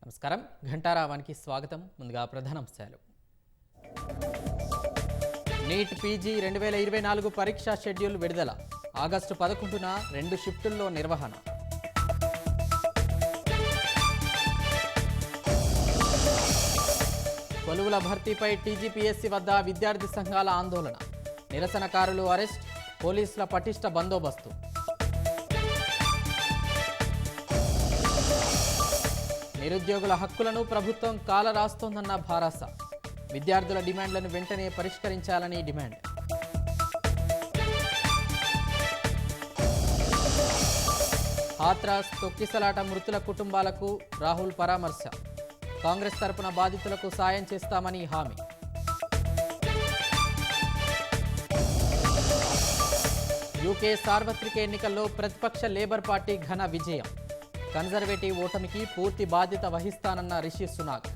నమస్కారం. ఘంటారావానికి స్వాగతం. ముందుగా ప్రధానాంశాలు. నీట్ పీజీ 2024 పరీక్షా షెడ్యూల్ విడుదల. ఆగస్టు 11న 2 షిఫ్టుల్లో నిర్వహణ. కొలువుల భర్తీపై టీజీపీఎస్సీ వద్ద విద్యార్థి సంఘాల ఆందోళన. నిరసనకారులు అరెస్ట్, పోలీసుల పటిష్ట బందోబస్తు. నిరుద్యోగుల హక్కులను ప్రభుత్వం కాలరాస్తోందన్న భారాస. విద్యార్థుల డిమాండ్లను వెంటనే పరిష్కరించాలని డిమాండ్. హాత్రాస్ తొక్కిసలాట మృతుల కుటుంబాలకు రాహుల్ పరామర్శ. కాంగ్రెస్ తరపున బాధితులకు సాయం చేస్తామని హామీ. యూకే సార్వత్రిక ఎన్నికల్లో ప్రతిపక్ష లేబర్ పార్టీ ఘన విజయం. కన్జర్వేటివ్ ఓటమికి పూర్తి బాధ్యత వహిస్తానన్న రిషి సునాక్.